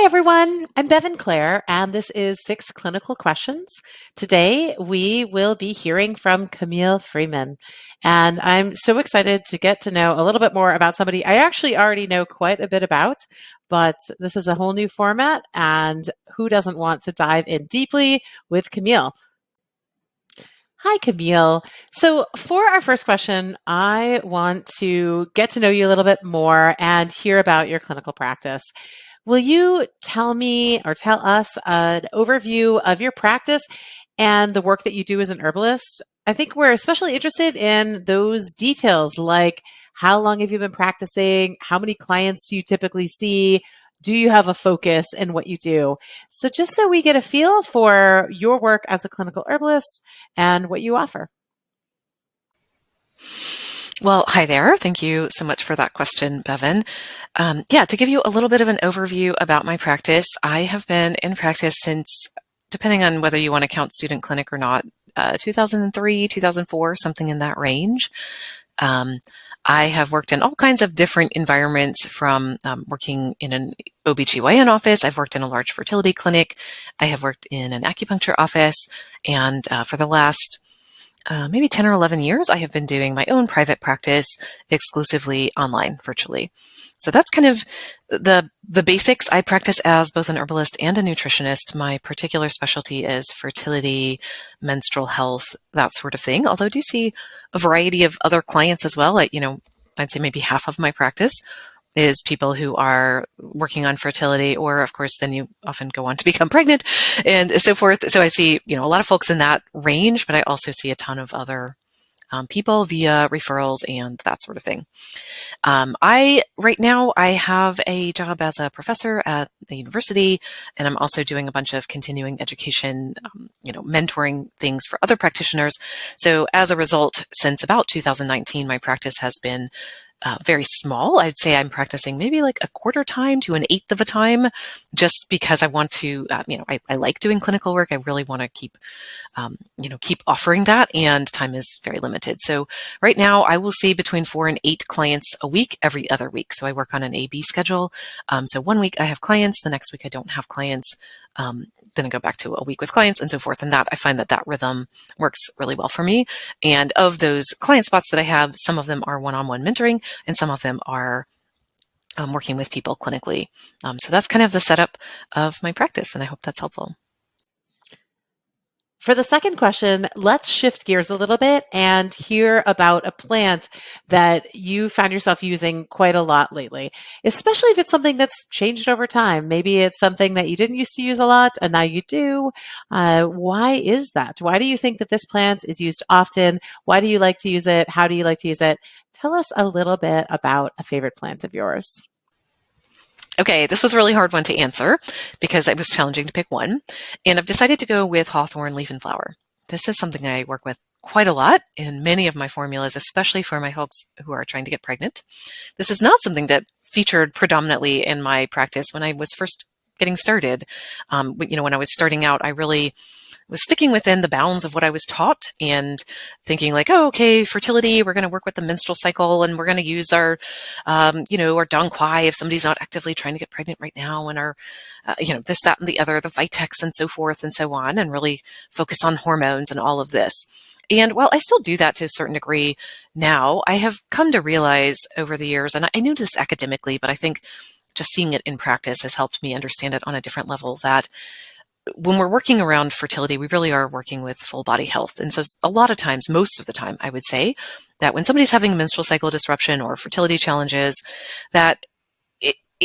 Hi, everyone. I'm Bevin Clare, and this is Six Clinical Questions. Today, we will be hearing from Camille Freeman. And I'm so excited to get to know a little bit more about somebody I actually already know quite a bit about, but this is a whole new format, and who doesn't want to dive in deeply with Camille? Hi, Camille. So, for our first question, I want to get to know you a little bit more and hear about your clinical practice. Will you tell me or tell us an overview of your practice and the work that you do as an herbalist? I think we're especially interested in those details like how long have you been practicing? How many clients do you typically see? Do you have a focus in what you do? So, just so we get a feel for your work as a clinical herbalist and what you offer. Well, hi there. Thank you so much for that question, Bevin. To give you a little bit of an overview about my practice, I have been in practice since, depending on whether you want to count student clinic or not, 2003, 2004, something in that range. I have worked in all kinds of different environments from working in an OBGYN office. I've worked in a large fertility clinic. I have worked in an acupuncture office. And for the last maybe 10 or 11 years, I have been doing my own private practice exclusively online, virtually. So that's kind of the basics. I practice as both an herbalist and a nutritionist. My particular specialty is fertility, menstrual health, that sort of thing. Although I do see a variety of other clients as well. I'd say maybe half of my practice is people who are working on fertility, or of course, then you often go on to become pregnant and so forth. So I see, a lot of folks in that range, but I also see a ton of other people via referrals and that sort of thing. Right now, I have a job as a professor at the university, and I'm also doing a bunch of continuing education, mentoring things for other practitioners. So as a result, since about 2019, my practice has been very small. I'd say I'm practicing maybe like a quarter time to an eighth of a time, just because I want to, I like doing clinical work. I really want to keep offering that, and time is very limited. So right now I will see between 4 and 8 clients a week every other week. So I work on an A/B schedule. So one week I have clients, the next week I don't have clients. Then I go back to a week with clients and so forth. And I find that rhythm works really well for me. And of those client spots that I have, some of them are one-on-one mentoring and some of them are working with people clinically. So that's kind of the setup of my practice, and I hope that's helpful. For the second question, let's shift gears a little bit and hear about a plant that you found yourself using quite a lot lately, especially if it's something that's changed over time. Maybe it's something that you didn't used to use a lot and now you do. Why is that? Why do you think that this plant is used often? Why do you like to use it? How do you like to use it? Tell us a little bit about a favorite plant of yours. Okay, this was a really hard one to answer because it was challenging to pick one. And I've decided to go with hawthorn leaf and flower. This is something I work with quite a lot in many of my formulas, especially for my folks who are trying to get pregnant. This is not something that featured predominantly in my practice when I was first getting started. When I was starting out, I really was sticking within the bounds of what I was taught and thinking like, oh, okay, fertility, we're going to work with the menstrual cycle and we're going to use our Dong Quai if somebody's not actively trying to get pregnant right now, and our, this, that, and the other, the Vitex and so forth and so on, and really focus on hormones and all of this. And while I still do that to a certain degree now, I have come to realize over the years, and I knew this academically, but I think just seeing it in practice has helped me understand it on a different level, that when we're working around fertility, we really are working with full body health. And so a lot of times, most of the time, I would say that when somebody's having a menstrual cycle disruption or fertility challenges, that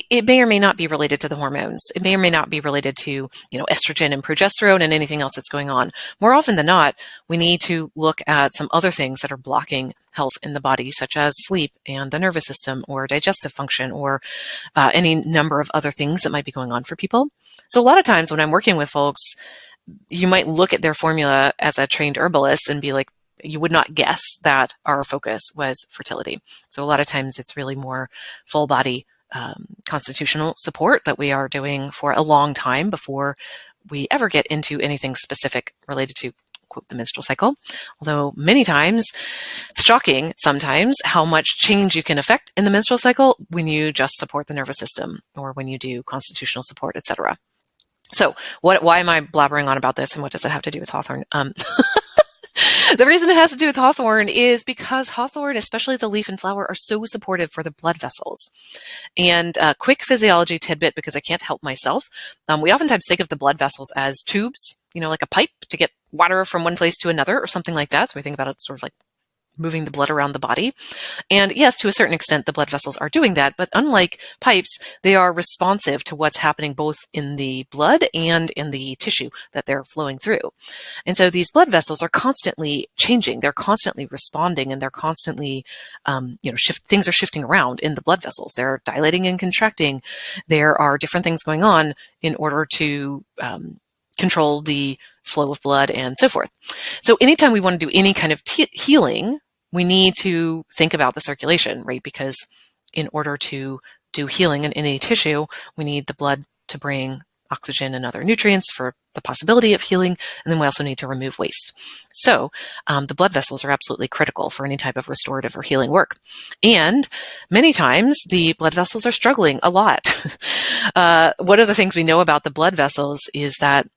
it may or may not be related to the hormones. It may or may not be related to, estrogen and progesterone and anything else that's going on. More often than not, we need to look at some other things that are blocking health in the body, such as sleep and the nervous system or digestive function or any number of other things that might be going on for people. So a lot of times when I'm working with folks, you might look at their formula as a trained herbalist and be like, you would not guess that our focus was fertility. So a lot of times it's really more full body constitutional support that we are doing for a long time before we ever get into anything specific related to quote, the menstrual cycle. Although many times, it's shocking sometimes how much change you can affect in the menstrual cycle when you just support the nervous system or when you do constitutional support, etc. So why am I blabbering on about this, and what does it have to do with Hawthorn? The reason it has to do with hawthorn is because hawthorn, especially the leaf and flower, are so supportive for the blood vessels. And a quick physiology tidbit, because I can't help myself. We oftentimes think of the blood vessels as tubes, like a pipe to get water from one place to another or something like that. So we think about it sort of like moving the blood around the body. And yes, to a certain extent, the blood vessels are doing that. But unlike pipes, they are responsive to what's happening both in the blood and in the tissue that they're flowing through. And so these blood vessels are constantly changing. They're constantly responding, and they're constantly, things are shifting around in the blood vessels. They're dilating and contracting. There are different things going on in order to control the flow of blood and so forth. So anytime we want to do any kind of healing, we need to think about the circulation, right? Because in order to do healing in any tissue, we need the blood to bring oxygen and other nutrients for the possibility of healing. And then we also need to remove waste. So the blood vessels are absolutely critical for any type of restorative or healing work. And many times the blood vessels are struggling a lot. One of the things we know about the blood vessels is that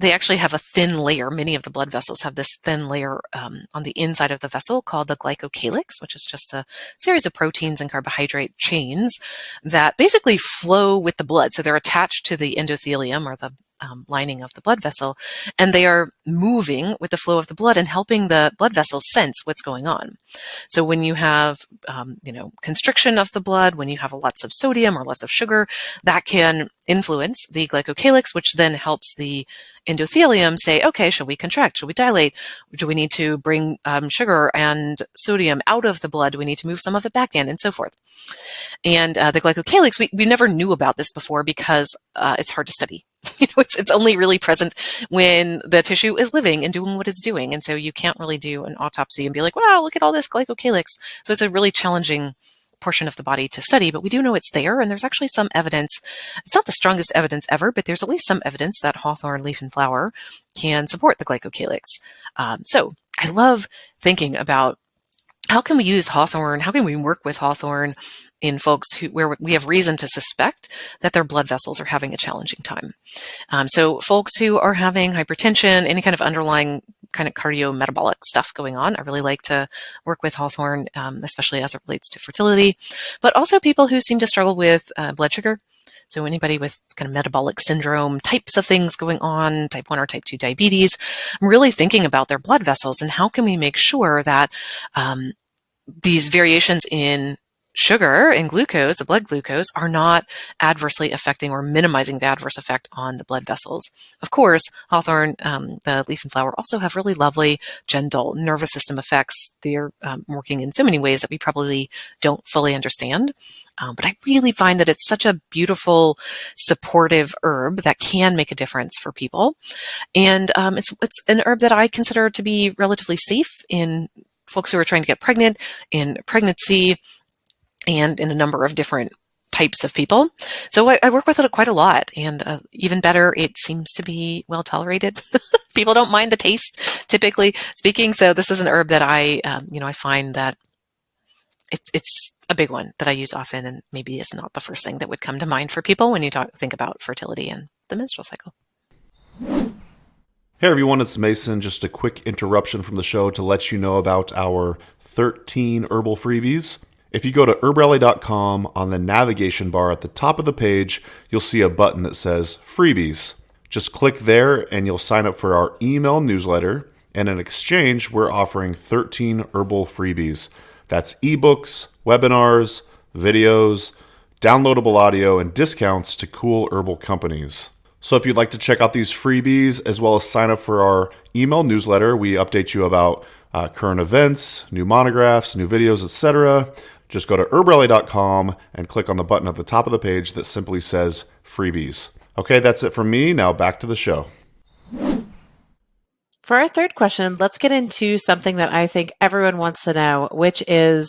they actually have a thin layer. Many of the blood vessels have this thin layer on the inside of the vessel called the glycocalyx, which is just a series of proteins and carbohydrate chains that basically flow with the blood. So they're attached to the endothelium, or the lining of the blood vessel, and they are moving with the flow of the blood and helping the blood vessels sense what's going on. So when you have, constriction of the blood, when you have lots of sodium or lots of sugar, that can influence the glycocalyx, which then helps the endothelium say, okay, should we contract? Should we dilate? Do we need to bring sugar and sodium out of the blood? Do we need to move some of it back in, and so forth? And the glycocalyx, we never knew about this before because it's hard to study. It's only really present when the tissue is living and doing what it's doing. And so you can't really do an autopsy and be like, wow, look at all this glycocalyx. So it's a really challenging portion of the body to study, but we do know it's there. And there's actually some evidence. It's not the strongest evidence ever, but there's at least some evidence that hawthorn leaf and flower can support the glycocalyx. So I love thinking about how can we use hawthorn? How can we work with hawthorn in folks where we have reason to suspect that their blood vessels are having a challenging time? So folks who are having hypertension, any kind of underlying kind of cardiometabolic stuff going on, I really like to work with hawthorn, especially as it relates to fertility, but also people who seem to struggle with blood sugar. So anybody with kind of metabolic syndrome types of things going on, type 1 or type 2 diabetes, I'm really thinking about their blood vessels and how can we make sure that these variations in sugar and glucose, the blood glucose, are not adversely affecting or minimizing the adverse effect on the blood vessels. Of course, hawthorn, the leaf and flower, also have really lovely, gentle nervous system effects. They're working in so many ways that we probably don't fully understand. But I really find that it's such a beautiful, supportive herb that can make a difference for people. And it's an herb that I consider to be relatively safe in folks who are trying to get pregnant, in pregnancy, and in a number of different types of people. So I work with it quite a lot, and even better, it seems to be well tolerated. People don't mind the taste, typically speaking. So this is an herb that I find that it's a big one that I use often, and maybe it's not the first thing that would come to mind for people when you think about fertility and the menstrual cycle. Hey everyone, it's Mason. Just a quick interruption from the show to let you know about our 13 herbal freebies. If you go to herbrally.com, on the navigation bar at the top of the page, you'll see a button that says Freebies. Just click there and you'll sign up for our email newsletter. And in exchange, we're offering 13 herbal freebies. That's ebooks, webinars, videos, downloadable audio, and discounts to cool herbal companies. So if you'd like to check out these freebies as well as sign up for our email newsletter, we update you about current events, new monographs, new videos, etc. Just go to herbrally.com and click on the button at the top of the page that simply says Freebies. Okay, that's it from me. Now back to the show. For our third question, let's get into something that I think everyone wants to know, which is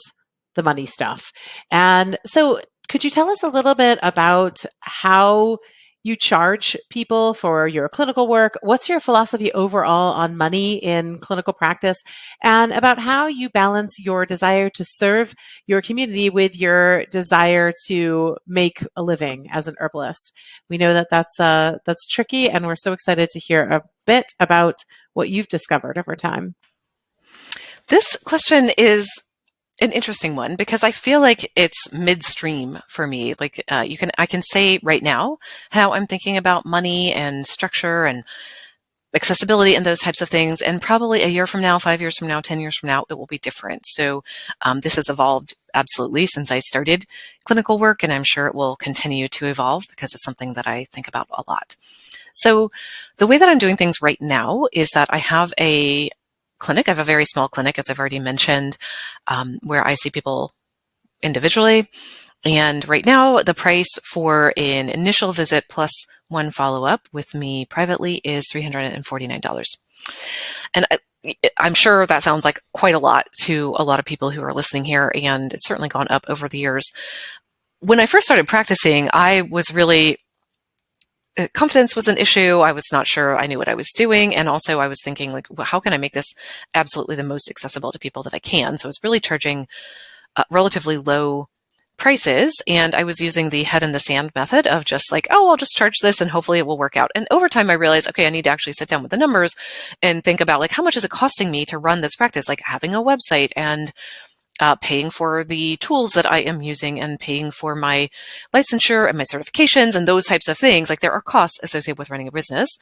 the money stuff. And so could you tell us a little bit about how you charge people for your clinical work. What's your philosophy overall on money in clinical practice, and about how you balance your desire to serve your community with your desire to make a living as an herbalist? We know that that's tricky, and we're so excited to hear a bit about what you've discovered over time. This question is an interesting one because I feel like it's midstream for me. Like I can say right now how I'm thinking about money and structure and accessibility and those types of things. And probably a year from now, 5 years from now, 10 years from now, it will be different. So this has evolved absolutely since I started clinical work, and I'm sure it will continue to evolve because it's something that I think about a lot. So the way that I'm doing things right now is that I have a clinic. I have a very small clinic, as I've already mentioned, where I see people individually. And right now, the price for an initial visit plus one follow-up with me privately is $349. And I'm sure that sounds like quite a lot to a lot of people who are listening here, and it's certainly gone up over the years. When I first started practicing, I was really confidence was an issue. I was not sure I knew what I was doing. And also I was thinking, like, well, how can I make this absolutely the most accessible to people that I can? So I was really charging relatively low prices. And I was using the head in the sand method of just like, oh, I'll just charge this and hopefully it will work out. And over time I realized, okay, I need to actually sit down with the numbers and think about like, how much is it costing me to run this practice? Like having a website and paying for the tools that I am using and paying for my licensure and my certifications and those types of things. Like there are costs associated with running a business.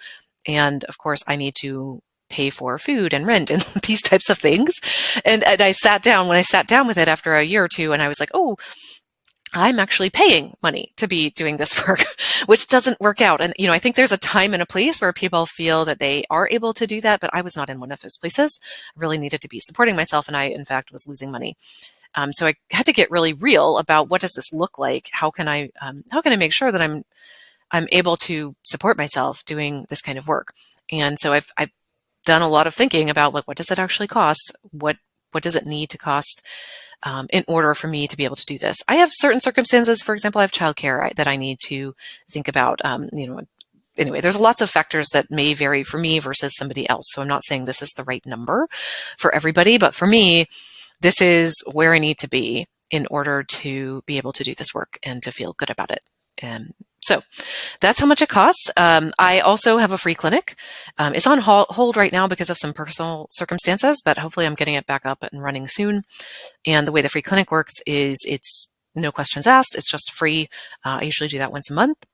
And of course I need to pay for food and rent and these types of things. And I sat down with it after a year or two, and I was like, oh, I'm actually paying money to be doing this work, which doesn't work out. And, I think there's a time and a place where people feel that they are able to do that, but I was not in one of those places. I really needed to be supporting myself, and I, in fact, was losing money. So I had to get really real about what does this look like? How can I make sure that I'm able to support myself doing this kind of work? And so I've done a lot of thinking about like, what does it actually cost? What does it need to cost? In order for me to be able to do this. I have certain circumstances. For example, I have childcare that I need to think about. Anyway, there's lots of factors that may vary for me versus somebody else. So I'm not saying this is the right number for everybody, but for me, this is where I need to be in order to be able to do this work and to feel good about it. So that's how much it costs. I also have a free clinic. It's on hold right now because of some personal circumstances, but hopefully I'm getting it back up and running soon. And the way the free clinic works is it's no questions asked. It's just free. I usually do that once a month.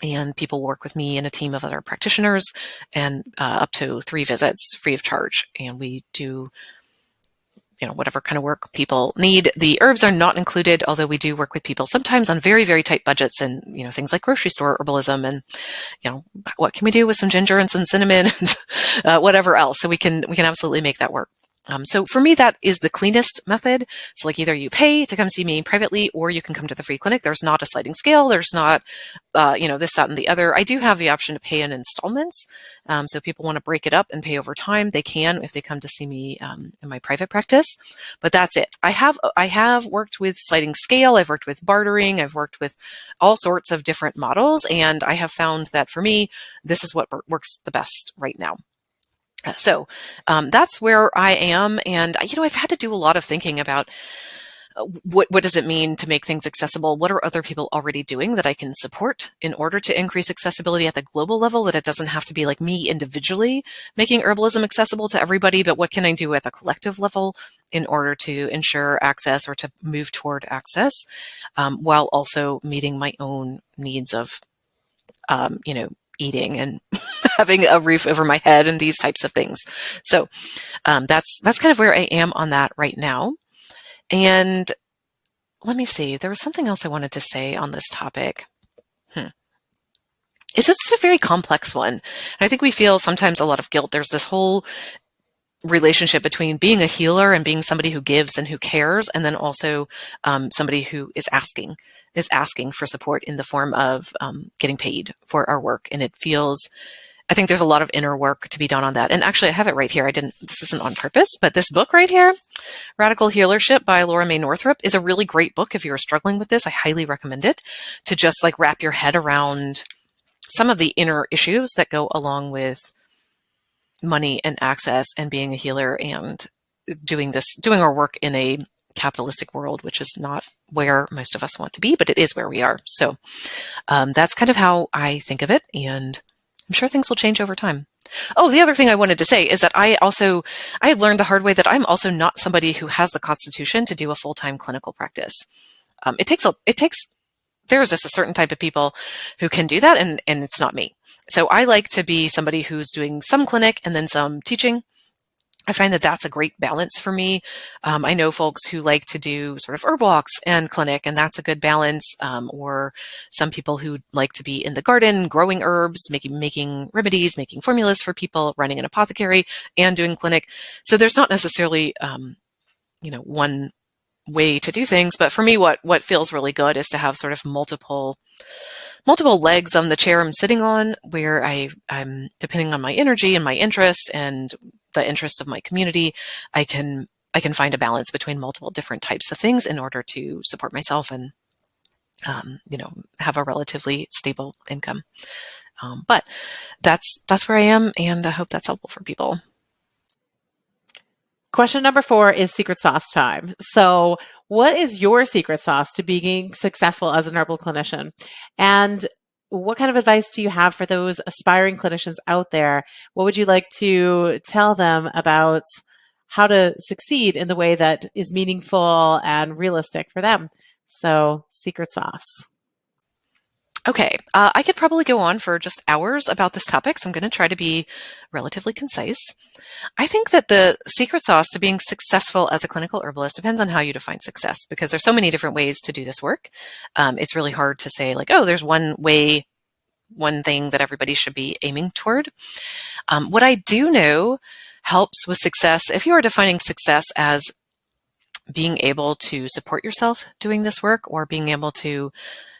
And people work with me and a team of other practitioners, and up to 3 visits free of charge. And we do whatever kind of work people need. The herbs are not included, although we do work with people sometimes on very, very tight budgets and, things like grocery store herbalism and, what can we do with some ginger and some cinnamon and whatever else. So we can absolutely make that work. So for me, that is the cleanest method. So like either you pay to come see me privately, or you can come to the free clinic. There's not a sliding scale. There's not, this, that, and the other. I do have the option to pay in installments. So if people want to break it up and pay over time, they can if they come to see me in my private practice. But that's it. I have worked with sliding scale. I've worked with bartering. I've worked with all sorts of different models. And I have found that for me, this is what works the best right now. So that's where I am. And, I've had to do a lot of thinking about what does it mean to make things accessible? What are other people already doing that I can support in order to increase accessibility at the global level, that it doesn't have to be like me individually making herbalism accessible to everybody, but what can I do at the collective level in order to ensure access or to move toward access, while also meeting my own needs of, eating and having a roof over my head and these types of things. So that's kind of where I am on that right now. And let me see, there was something else I wanted to say on this topic. It's just a very complex one. And I think we feel sometimes a lot of guilt. There's this whole relationship between being a healer and being somebody who gives and who cares, and then also somebody who is asking for support in the form of getting paid for our work. And I think there's a lot of inner work to be done on that. And actually I have it right here. This isn't on purpose, but this book right here, Radical Healership by Laura May Northrup, is a really great book. If you're struggling with this, I highly recommend it, to just like wrap your head around some of the inner issues that go along with money and access and being a healer and doing our work in a capitalistic world, which is not where most of us want to be, but it is where we are. So that's kind of how I think of it, and I'm sure things will change over time. Oh, the other thing I wanted to say is that I learned the hard way that I'm also not somebody who has the constitution to do a full-time clinical practice. There's just a certain type of people who can do that, and it's not me. So I like to be somebody who's doing some clinic and then some teaching. I find that that's a great balance for me. I know folks who like to do sort of herb walks and clinic, and that's a good balance. Or some people who like to be in the garden, growing herbs, making remedies, making formulas for people, running an apothecary, and doing clinic. So there's not necessarily, one way to do things. But for me, what feels really good is to have sort of multiple legs on the chair I'm sitting on, where I'm depending on my energy and my interest and the interest of my community, I can find a balance between multiple different types of things in order to support myself and have a relatively stable income. But that's where I am, and I hope that's helpful for people. Question number 4 is secret sauce time. So what is your secret sauce to being successful as an herbal clinician? And what kind of advice do you have for those aspiring clinicians out there? What would you like to tell them about how to succeed in the way that is meaningful and realistic for them? So, secret sauce. Okay, I could probably go on for just hours about this topic, so I'm going to try to be relatively concise. I think that the secret sauce to being successful as a clinical herbalist depends on how you define success, because there's so many different ways to do this work. It's really hard to say like, oh, there's one way, one thing that everybody should be aiming toward. What I do know helps with success, if you are defining success as being able to support yourself doing this work, or being able to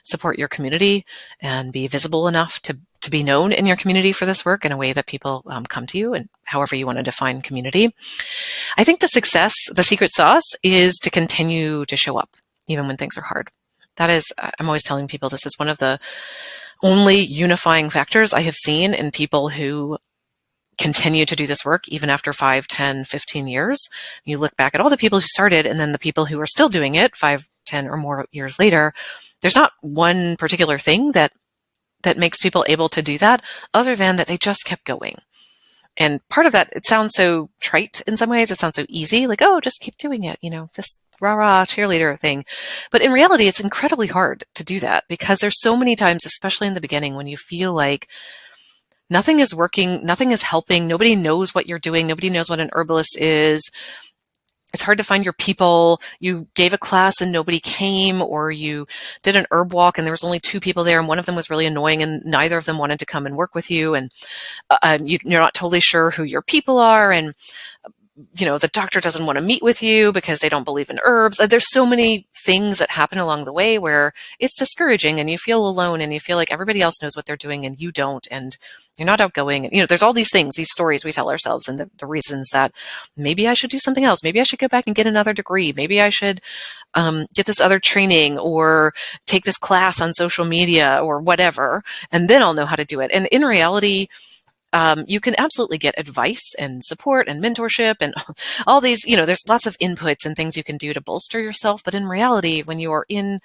support your community and be visible enough to be known in your community for this work in a way that people come to you, and however you want to define community. I think the secret sauce is to continue to show up even when things are hard. That is, I'm always telling people, this is one of the only unifying factors I have seen in people who continue to do this work even after 5, 10, 15 years. You look back at all the people who started and then the people who are still doing it 5, 10 or more years later. There's not one particular thing that makes people able to do that, other than that they just kept going. And part of that, it sounds so trite in some ways. It sounds so easy, like, oh, just keep doing it, this rah-rah cheerleader thing. But in reality, it's incredibly hard to do that, because there's so many times, especially in the beginning, when you feel like nothing is working, nothing is helping, nobody knows what you're doing, nobody knows what an herbalist is. It's hard to find your people. You gave a class and nobody came, or you did an herb walk and there was only 2 people there and one of them was really annoying and neither of them wanted to come and work with you, and you're not totally sure who your people are, and the doctor doesn't want to meet with you because they don't believe in herbs. There's so many things that happen along the way where it's discouraging and you feel alone and you feel like everybody else knows what they're doing and you don't, and you're not outgoing. And, there's all these things, these stories we tell ourselves, and the reasons that maybe I should do something else. Maybe I should go back and get another degree. Maybe I should get this other training or take this class on social media or whatever, and then I'll know how to do it. And in reality, you can absolutely get advice and support and mentorship and all these, there's lots of inputs and things you can do to bolster yourself. But in reality, when you are in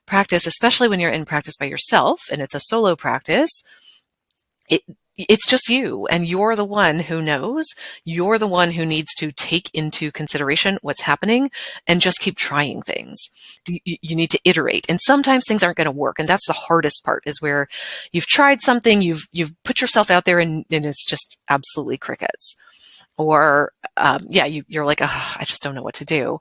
practice, especially when you're in practice by yourself and it's a solo practice, it's just you, and you're the one who knows. You're the one who needs to take into consideration what's happening and just keep trying things. You need to iterate, and sometimes things aren't going to work, and that's the hardest part, is where you've tried something, you've put yourself out there, and it's just absolutely crickets. Or you're like, oh, I just don't know what to do.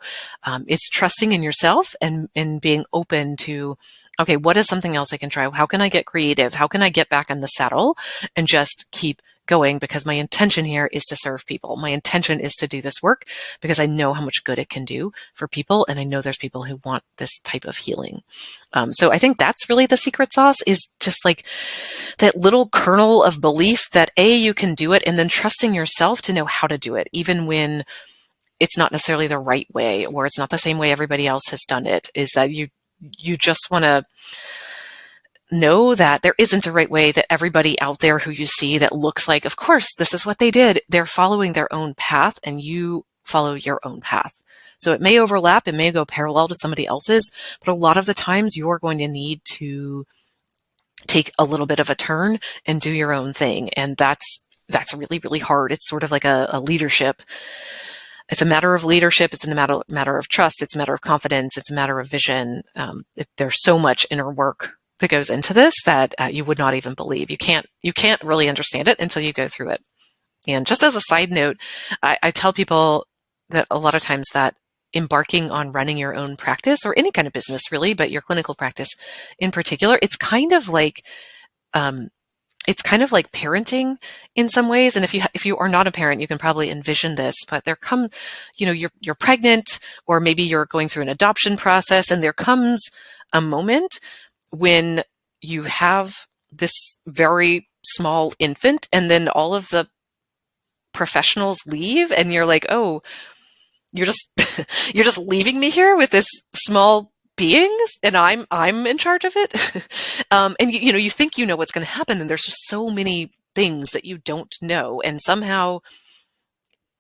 It's trusting in yourself and being open to, okay, what is something else I can try? How can I get creative? How can I get back in the saddle and just keep going? Because my intention here is to serve people. My intention is to do this work because I know how much good it can do for people. And I know there's people who want this type of healing. So I think that's really the secret sauce, is just like that little kernel of belief that you can do it, and then trusting yourself to know how to do it, even when it's not necessarily the right way, or it's not the same way everybody else has done it. Is that you just want to know that there isn't a right way, that everybody out there who you see that looks like, of course, this is what they did. They're following their own path, and you follow your own path. So it may overlap, it may go parallel to somebody else's, but a lot of the times you're going to need to take a little bit of a turn and do your own thing. And that's really, really hard. It's sort of like a leadership. It's a matter of leadership. It's a matter of trust. It's a matter of confidence. It's a matter of vision. There's so much inner work that goes into this that you would not even believe. You can't really understand it until you go through it. And just as a side note, I tell people that a lot of times that embarking on running your own practice, or any kind of business really, but your clinical practice in particular, it's kind of like parenting in some ways. And if you are not a parent, you can probably envision this, but you're pregnant, or maybe you're going through an adoption process, and there comes a moment when you have this very small infant, and then all of the professionals leave, and you're like, oh, you're just leaving me here with this small being, and I'm in charge of it. And you think you know what's going to happen, and there's just so many things that you don't know, and somehow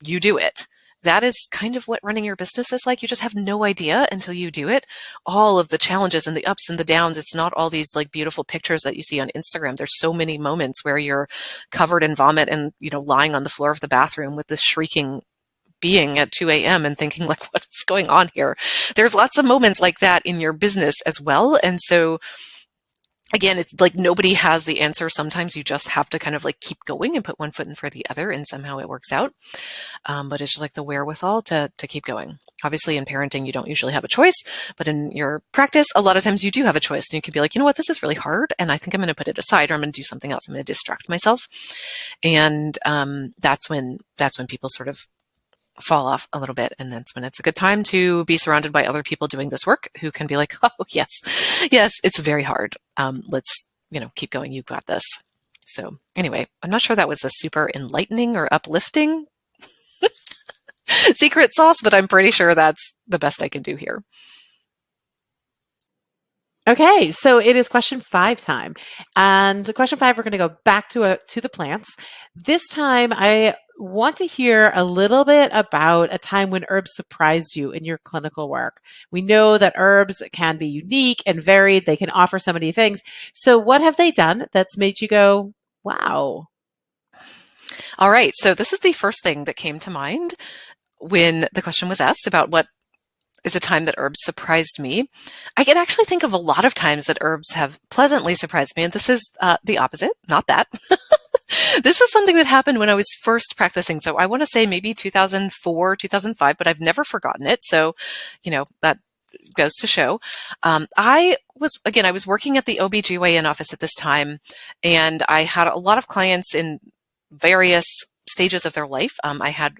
you do it. That is kind of what running your business is like. You just have no idea until you do it. All of the challenges and the ups and the downs. It's not all these like beautiful pictures that you see on Instagram. There's so many moments where you're covered in vomit and, lying on the floor of the bathroom with this shrieking being at 2 a.m. and thinking like, what is going on here? There's lots of moments like that in your business as well. And so again, it's like nobody has the answer. Sometimes you just have to kind of like keep going and put one foot in for the other, and somehow it works out. But it's just like the wherewithal to keep going. Obviously in parenting, you don't usually have a choice, but in your practice, a lot of times you do have a choice, and you can be like, you know what, this is really hard, and I think I'm going to put it aside, or I'm going to do something else. I'm going to distract myself. And that's when people sort of fall off a little bit. And that's when it's a good time to be surrounded by other people doing this work who can be like, oh, yes, it's very hard. Let's, keep going. You've got this. So anyway, I'm not sure that was a super enlightening or uplifting secret sauce, but I'm pretty sure that's the best I can do here. Okay, so it is question 5 time. And question 5, we're going to go back to the plants. This time, I want to hear a little bit about a time when herbs surprised you in your clinical work. We know that herbs can be unique and varied. They can offer so many things. So what have they done that's made you go, wow? All right, so this is the first thing that came to mind when the question was asked about what is a time that herbs surprised me. I can actually think of a lot of times that herbs have pleasantly surprised me, and this is the opposite, not that. This is something that happened when I was first practicing. So I want to say maybe 2004, 2005, but I've never forgotten it. So, that goes to show. I was working at the OBGYN office at this time, and I had a lot of clients in various stages of their life. I had,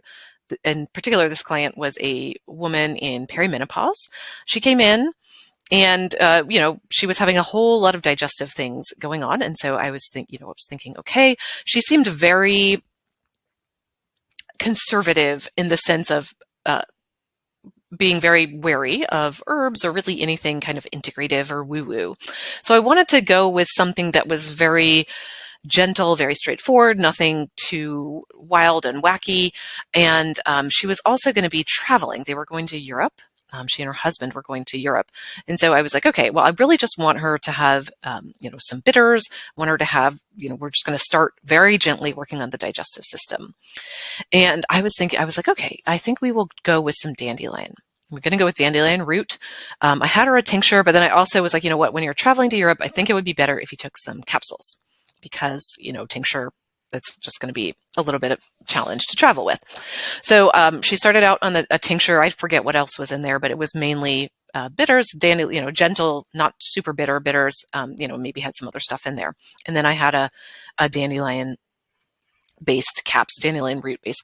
in particular, this client was a woman in perimenopause. She came in and, she was having a whole lot of digestive things going on. And so I was thinking, okay, she seemed very conservative in the sense of, being very wary of herbs or really anything kind of integrative or woo-woo. So I wanted to go with something that was very gentle, very straightforward, nothing too wild and wacky. And she was also going to be traveling. They were going to Europe. She and her husband were going to Europe. And so I was like, okay, well, I really just want her to have, some bitters, want her to have, we're just going to start very gently working on the digestive system. And I was like, okay, I think we will go with some dandelion. We're going to go with dandelion root. I had her a tincture, but then I also was like, you know what, when you're traveling to Europe, I think it would be better if you took some capsules because, tincture, that's just going to be a little bit of challenge to travel with. So she started out on a tincture. I forget what else was in there, but it was mainly bitters, dandelion, gentle, not super bitter bitters, maybe had some other stuff in there. And then I had a dandelion root based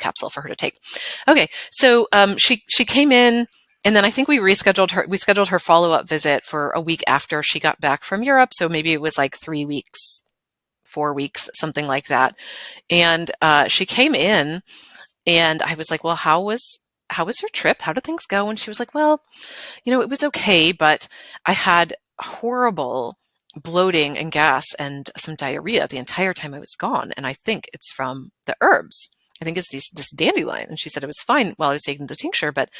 capsule for her to take. Okay. So she came in, and then I think we scheduled her follow-up visit for a week after she got back from Europe. So maybe it was like 3 weeks, 4 weeks, something like that. And she came in, and I was like, well, how was your trip? How did things go? And she was like, well, it was okay, but I had horrible bloating and gas and some diarrhea the entire time I was gone. And I think it's from the herbs. I think it's this dandelion. And she said it was fine while I was taking the tincture, but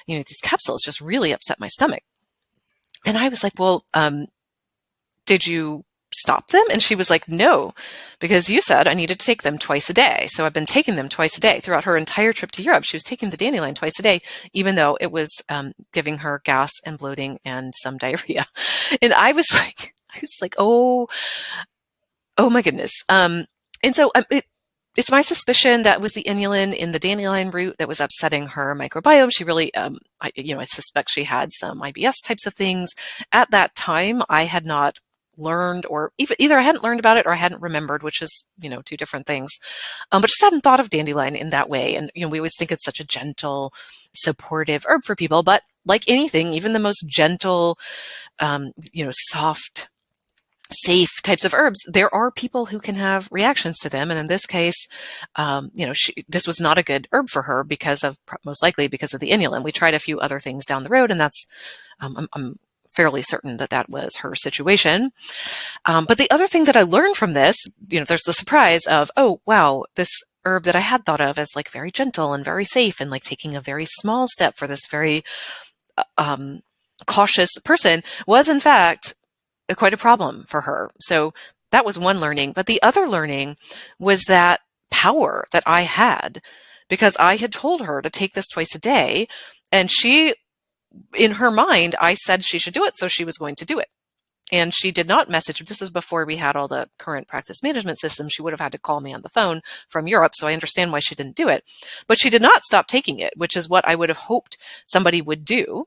these capsules just really upset my stomach. And I was like, well, did you stop them? And she was like, no, because you said I needed to take them twice a day. So I've been taking them twice a day throughout her entire trip to Europe. She was taking the dandelion twice a day, even though it was giving her gas and bloating and some diarrhea. And I was like, oh my goodness. And so it's my suspicion that was the inulin in the dandelion root that was upsetting her microbiome. She really, I suspect she had some IBS types of things. At that time, I had not learned, or either I hadn't learned about it or I hadn't remembered, which is, two different things. But just hadn't thought of dandelion in that way. And, we always think it's such a gentle, supportive herb for people. But like anything, even the most gentle, soft, safe types of herbs, there are people who can have reactions to them. And in this case, this was not a good herb for her most likely because of the inulin. We tried a few other things down the road, and that's, I'm fairly certain that was her situation. But the other thing that I learned from this, there's the surprise of, oh, wow, this herb that I had thought of as like very gentle and very safe and like taking a very small step for this very cautious person was in fact quite a problem for her. So that was one learning. But the other learning was that power that I had, because I had told her to take this twice a day, and she, in her mind, I said she should do it, so she was going to do it. And she did not message. This is before we had all the current practice management systems. She would have had to call me on the phone from Europe, so I understand why she didn't do it. But she did not stop taking it, which is what I would have hoped somebody would do,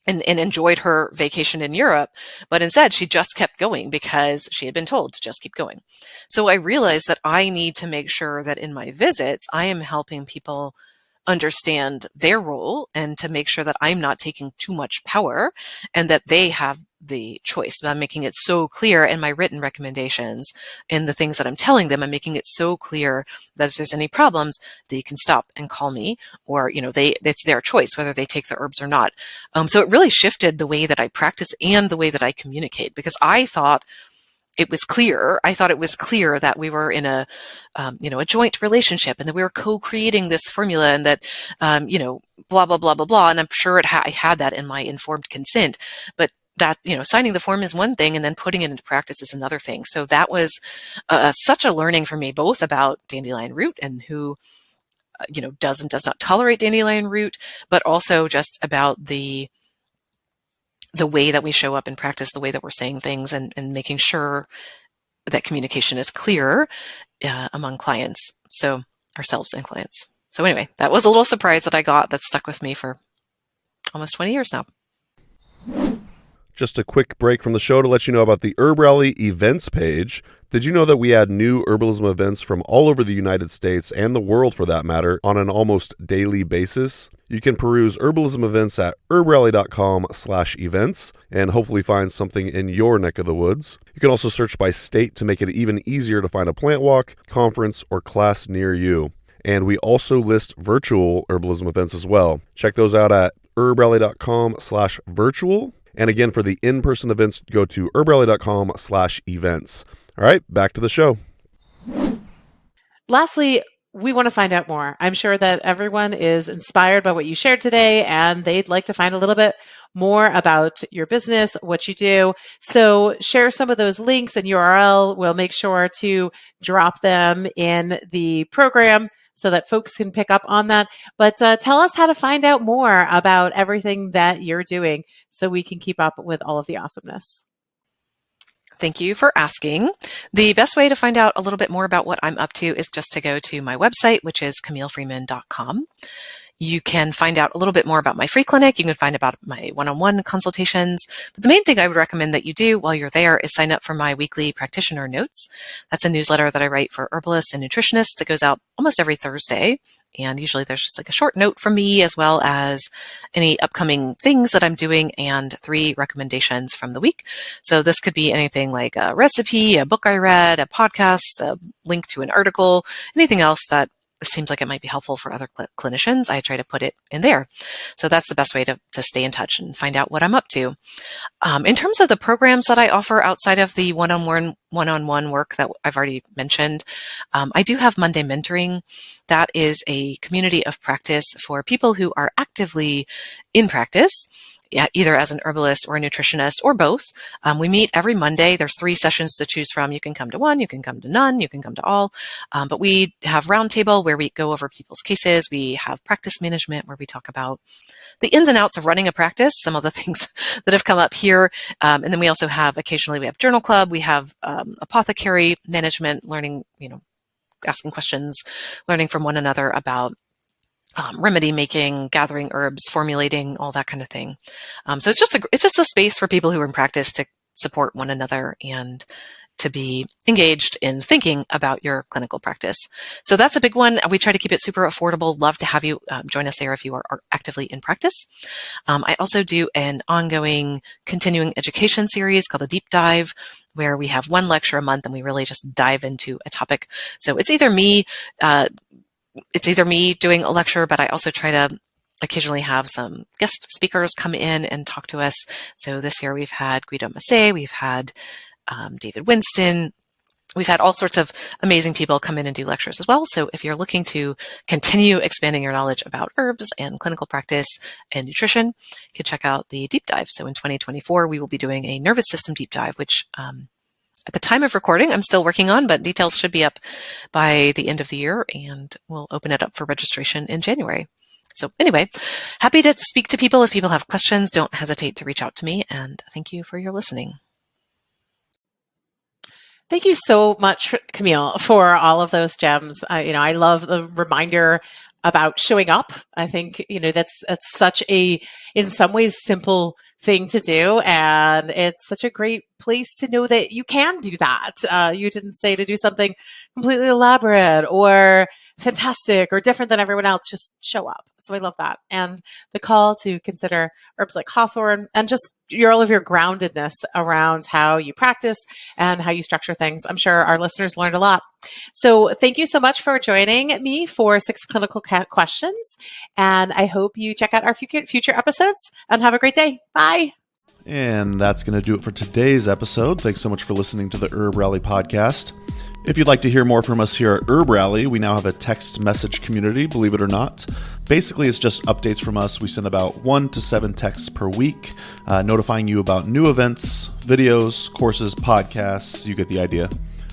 and enjoyed her vacation in Europe. But instead, she just kept going because she had been told to just keep going. So I realized that I need to make sure that in my visits, I am helping people understand their role and to make sure that I'm not taking too much power and that they have the choice. I'm making it so clear in my written recommendations and the things that I'm telling them. I'm making it so clear that if there's any problems, they can stop and call me, or, it's their choice whether they take the herbs or not. So it really shifted the way that I practice and the way that I communicate, because I thought it was clear. I thought it was clear that we were in a joint relationship and that we were co-creating this formula and that, blah, blah, blah, blah, blah. And I'm sure I had that in my informed consent, but that, signing the form is one thing and then putting it into practice is another thing. So that was such a learning for me, both about dandelion root and who, does and does not tolerate dandelion root, but also just about the way that we show up in practice, the way that we're saying things, and making sure that communication is clear among clients, so ourselves and clients. So anyway, that was a little surprise that I got that stuck with me for almost 20 years now. Just a quick break from the show to let you know about the HerbRally events page. Did you know that we add new herbalism events from all over the United States and the world, for that matter, on an almost daily basis? You can peruse herbalism events at herbrally.com/events and hopefully find something in your neck of the woods. You can also search by state to make it even easier to find a plant walk, conference, or class near you. And we also list virtual herbalism events as well. Check those out at herbrally.com/virtual. And again, for the in-person events, go to herbrally.com/events. All right, back to the show. Lastly, we want to find out more. I'm sure that everyone is inspired by what you shared today, and they'd like to find a little bit more about your business, what you do. So share some of those links and URL. We'll make sure to drop them in the program so that folks can pick up on that. But tell us how to find out more about everything that you're doing so we can keep up with all of the awesomeness. Thank you for asking. The best way to find out a little bit more about what I'm up to is just to go to my website, which is CamilleFreeman.com. You can find out a little bit more about my free clinic. You can find about my one-on-one consultations. But the main thing I would recommend that you do while you're there is sign up for my weekly practitioner notes. That's a newsletter that I write for herbalists and nutritionists that goes out almost every Thursday. And usually there's just like a short note from me, as well as any upcoming things that I'm doing and 3 recommendations from the week. So this could be anything like a recipe, a book I read, a podcast, a link to an article, anything else that seems like it might be helpful for other clinicians, I try to put it in there. So that's the best way to stay in touch and find out what I'm up to. In terms of the programs that I offer outside of the one-on-one work that I've already mentioned, I do have Monday Mentoring. That is a community of practice for people who are actively in practice, either as an herbalist or a nutritionist or both. We meet every Monday. There's 3 sessions to choose from. You can come to one, you can come to none, you can come to all. But we have roundtable where we go over people's cases. We have practice management where we talk about the ins and outs of running a practice, some of the things that have come up here. And then we also have, occasionally we have journal club, we have apothecary management, learning, asking questions, learning from one another about remedy making, gathering herbs, formulating, all that kind of thing. So it's just a space for people who are in practice to support one another and to be engaged in thinking about your clinical practice. So that's a big one. We try to keep it super affordable. Love to have you join us there if you are actively in practice. I also do an ongoing continuing education series called a Deep Dive, where we have 1 lecture a month and we really just dive into a topic. So it's either me doing a lecture, but I also try to occasionally have some guest speakers come in and talk to us. So this year we've had Guido Massé, we've had David Winston. We've had all sorts of amazing people come in and do lectures as well. So if you're looking to continue expanding your knowledge about herbs and clinical practice and nutrition, you can check out the Deep Dive. So in 2024, we will be doing a nervous system deep dive, which at the time of recording, I'm still working on, but details should be up by the end of the year, and we'll open it up for registration in January. So anyway, happy to speak to people. If people have questions, don't hesitate to reach out to me, and thank you for your listening. Thank you so much, Camille, for all of those gems. I love the reminder about showing up. I think, that's such a, in some ways, simple thing to do. And it's such a great place to know that you can do that. You didn't say to do something completely elaborate or fantastic or different than everyone else. Just show up. So I love that. And the call to consider herbs like hawthorn and just all of your groundedness around how you practice and how you structure things. I'm sure our listeners learned a lot. So thank you so much for joining me for 6 Clinical Questions. And I hope you check out our future episodes and have a great day. Bye. And that's going to do it for today's episode. Thanks so much for listening to the HerbRally podcast. If you'd like to hear more from us here at HerbRally, we now have a text message community, believe it or not. Basically, it's just updates from us. We send about 1 to 7 texts per week, notifying you about new events, videos, courses, podcasts. You get the idea.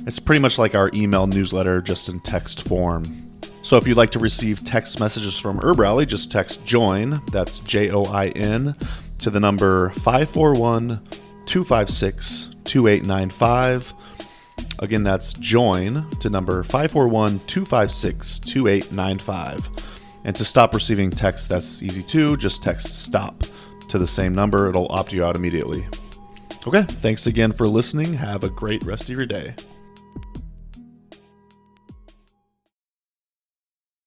It's pretty much like our email newsletter, just in text form. So if you'd like to receive text messages from HerbRally, just text JOIN, that's JOIN, to the number 541-256-2895. Again, that's JOIN to number 541-256-2895. And to stop receiving text, that's easy too. Just text STOP to the same number. It'll opt you out immediately. Okay, thanks again for listening. Have a great rest of your day.